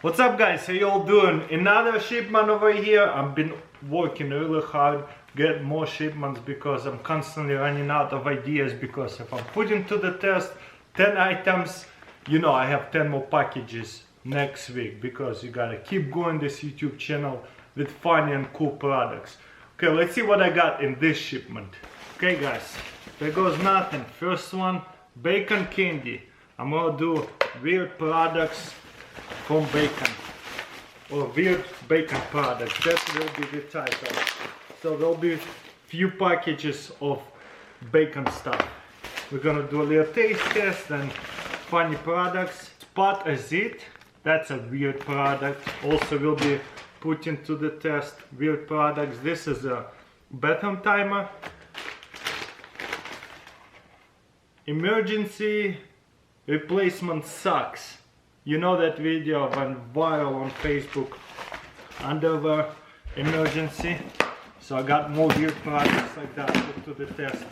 What's up guys, how you all doing? Another shipment over here. I've been working really hard, get more shipments because I'm constantly running out of ideas, because if I'm putting to the test 10 items, you know I have 10 more packages next week, because you gotta keep going this YouTube channel with funny and cool products. Okay, let's see what I got in this shipment. Okay guys, there goes nothing. First one, bacon candy. I'm gonna do weird products from bacon, or weird bacon products. That will be the title. So there'll be few packages of bacon stuff. We're gonna do a little taste test and funny products. Spot as it, that's a weird product. Also will be putting to the test weird products. This is a bathroom timer. Emergency replacement socks. You know that video went viral on Facebook, underwear emergency. So I got more weird products like that put to the test.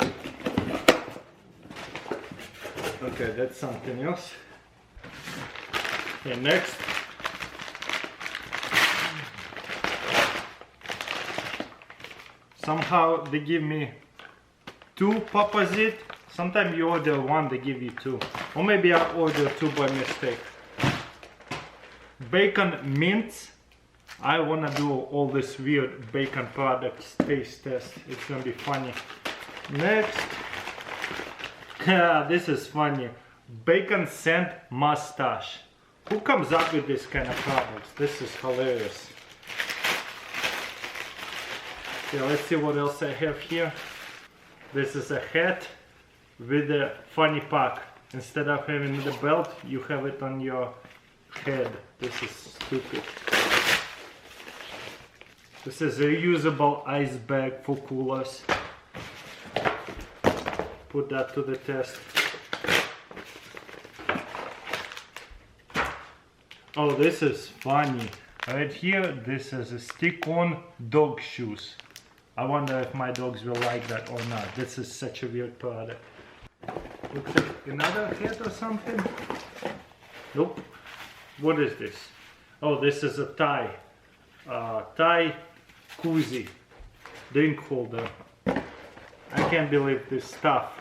Okay, that's something else. Okay, next. Somehow they give me two Papazit. Sometimes you order one, they give you two. Or maybe I ordered two by mistake. Bacon mints. I wanna do all this weird bacon products taste test. It's gonna be funny. Next. This is funny. Bacon scent mustache. Who comes up with this kind of products? This is hilarious. Okay, let's see what else I have here. This is a hat with a funny pack. Instead of having the belt, you have it on your head. This is stupid. This is a reusable ice bag for coolers. Put that to the test. Oh, this is funny. Right here, this is a stick-on dog shoes. I wonder if my dogs will like that or not. This is such a weird product. Looks like another hat or something. Nope. What is this? Oh, this is a Thai koozie drink holder. I can't believe this stuff.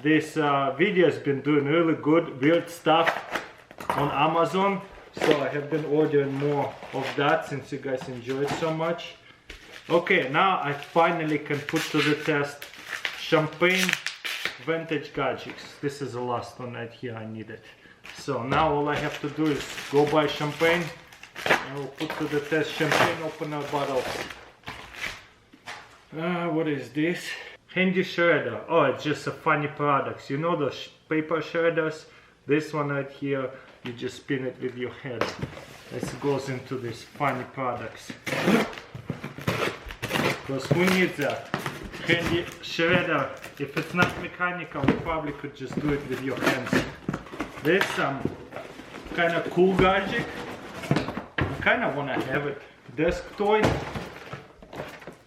This video has been doing really good, weird stuff on Amazon. So I have been ordering more of that since you guys enjoy it so much. Okay, now I finally can put to the test champagne vintage gadgets. This is the last one right here, I need it. So now all I have to do is go buy champagne and we'll put to the test champagne opener bottles. What is this? Handy shredder. Oh, it's just a funny products. You know those paper shredders? This one right here, you just spin it with your head. This goes into these funny products. Because who needs that? Handy shredder. If it's not mechanical, you probably could just do it with your hands. There's some kind of cool gadget. I kind of want to have it. Desk toy.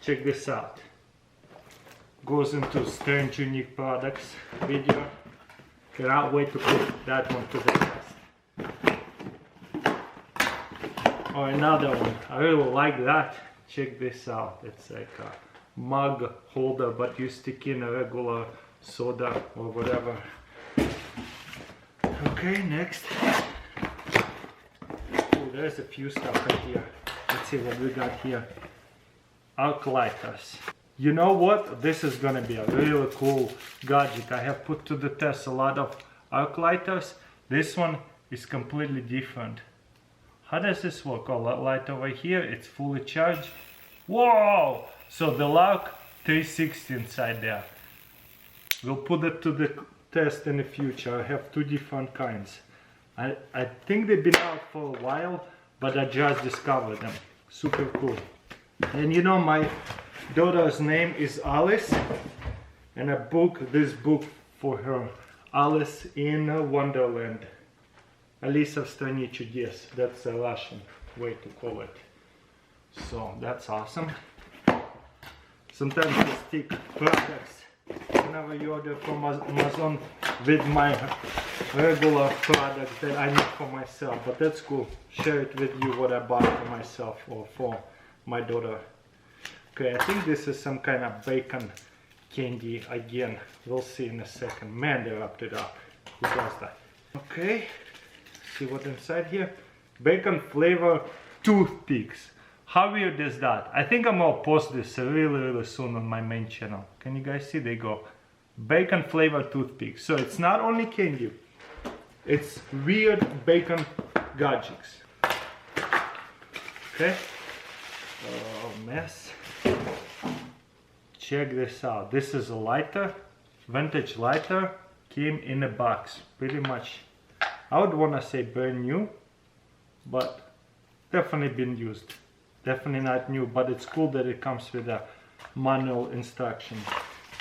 Check this out. Goes into strange unique products video. Cannot wait to put that one to the test. Oh, another one. I really like that. Check this out. It's like a mug holder, but you stick in a regular soda or whatever. Okay, next. Oh, there's a few stuff right here. Let's see what we got here. Arc lighters. You know what? This is gonna be a really cool gadget. I have put to the test a lot of arc lighters. This one is completely different. How does this work? Oh, light over here, it's fully charged. Whoa! So the lock 360 inside there. We'll put it to the test in the future. I have two different kinds. I think they've been out for a while, but I just discovered them. Super cool. And you know, my daughter's name is Alice, and I booked this book for her. Alice in Wonderland. Alisa в стране чудес. That's a Russian way to call it. So that's awesome. Sometimes I stick products whenever you order from Amazon with my regular products that I need for myself. But that's cool. Share it with you what I bought for myself or for my daughter. Okay, I think this is some kind of bacon candy again. We'll see in a second. Man, they wrapped it up. Who does that? Okay, see what's inside here. Bacon flavor toothpicks. How weird is that? I think I'm gonna post this really soon on my main channel. Can you guys see? They go bacon flavor toothpicks. So it's not only candy, it's weird bacon gadgets. Okay. Oh, mess. Check this out. This is a lighter, vintage lighter. Came in a box, pretty much. I would wanna say brand new, but definitely been used. Definitely not new, but it's cool that it comes with a manual instruction.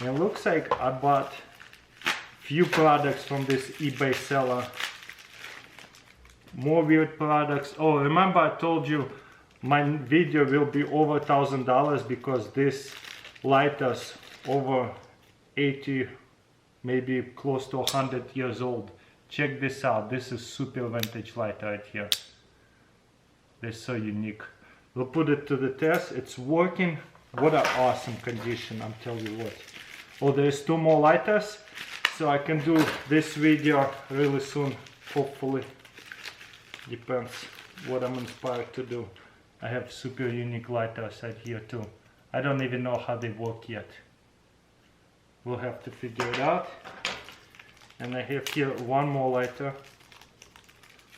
And it looks like I bought few products from this eBay seller. More weird products. Oh, remember I told you my video will be over $1,000 because this lighter's over 80, maybe close to 100 years old. Check this out. This is super vintage lighter right here. They're so unique. We'll put it to the test. It's working. What an awesome condition, I'm telling you what. Oh, there's 2 more lighters, so I can do this video really soon, hopefully. Depends what I'm inspired to do. I have super unique lighters right here too. I don't even know how they work yet. We'll have to figure it out. And I have here 1 more lighter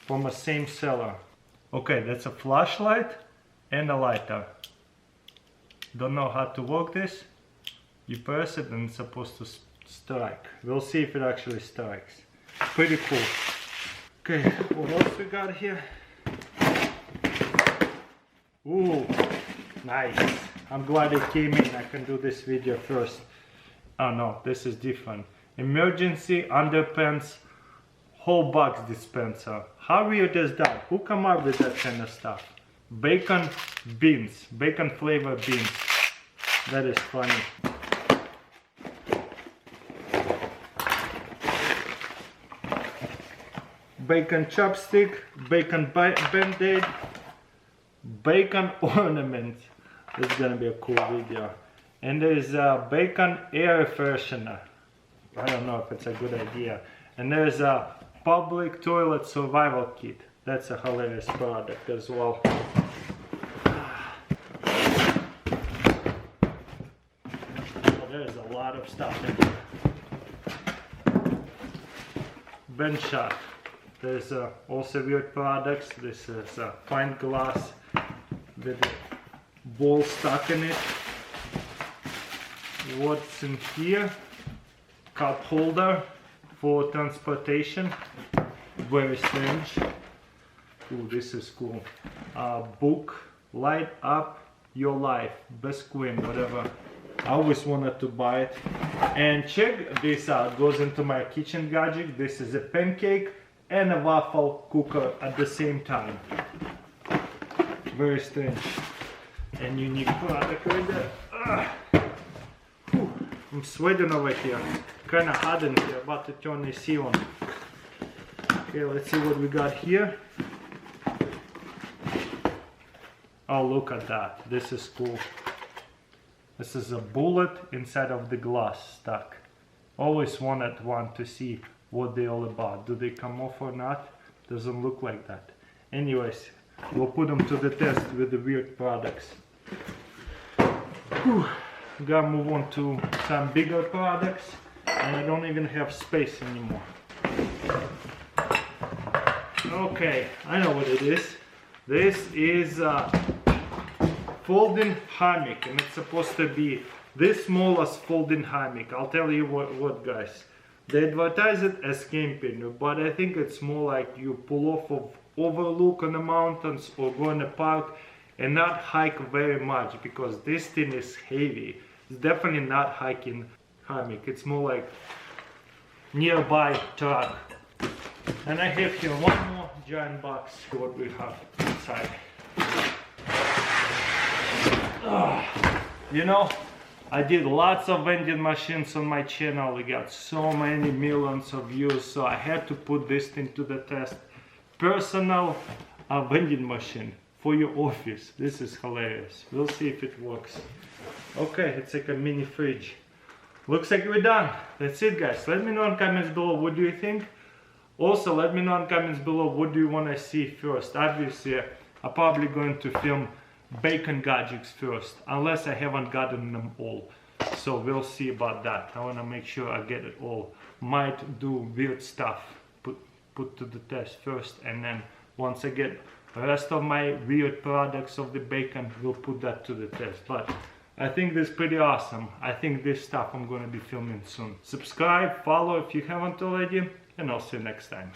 from the same seller. Okay, that's a flashlight and a lighter. Don't know how to work this. You press it and it's supposed to strike. We'll see if it actually strikes. Pretty cool. Okay, what else we got here? Ooh, nice. I'm glad it came in. I can do this video first. Oh no, this is different. Emergency underpants whole box dispenser. How weird is that? Who come up with that kind of stuff? Bacon beans, bacon flavored beans. That is funny. Bacon chopstick, bacon band-aid, bacon ornament. This is gonna be a cool video. And there's a bacon air freshener. I don't know if it's a good idea. And there's a public toilet survival kit. That's a hilarious product as well. Oh, there's a lot of stuff in here. Bench shot. There's also weird products. This is a pint glass with a bowl stuck in it. What's in here? Cup holder for transportation. Very strange. Ooh, this is cool. Book, Light Up Your Life, Best Queen, whatever. I always wanted to buy it. And check this out. Goes into my kitchen gadget. This is a pancake and a waffle cooker at the same time. Very strange and unique product right there. I'm sweating over here. Kinda hot in here. About to turn the AC on. Okay, let's see what we got here. Oh, look at that. This is cool. This is a bullet inside of the glass stuck. Always wanted one to see what they're all about. Do they come off or not? Doesn't look like that. Anyways, we'll put them to the test with the weird products. Whew. Gotta move on to some bigger products, and I don't even have space anymore. Okay, I know what it is. This is a folding hammock, and it's supposed to be this small as folding hammock. I'll tell you what guys. They advertise it as camping, but I think it's more like you pull off of overlook on the mountains or go in the park and not hike very much, because this thing is heavy. It's definitely not hiking hammock. It's more like nearby truck. And I have here 1 more giant box. See what we have inside. You know, I did lots of vending machines on my channel. We got so many millions of views, so I had to put this thing to the test. Personal vending machine for your office. This is hilarious. We'll see if it works. Okay, it's like a mini fridge. Looks like we're done. That's it, guys. Let me know in comments below what do you think. Also, let me know in comments below what do you want to see first. Obviously, I'm probably going to film bacon gadgets first, unless I haven't gotten them all. So we'll see about that. I want to make sure I get it all. Might do weird stuff, put to the test first, and then once I get the rest of my weird products of the bacon, we'll put that to the test. But I think this is pretty awesome. I think this stuff I'm going to be filming soon. Subscribe, follow if you haven't already, and I'll see you next time.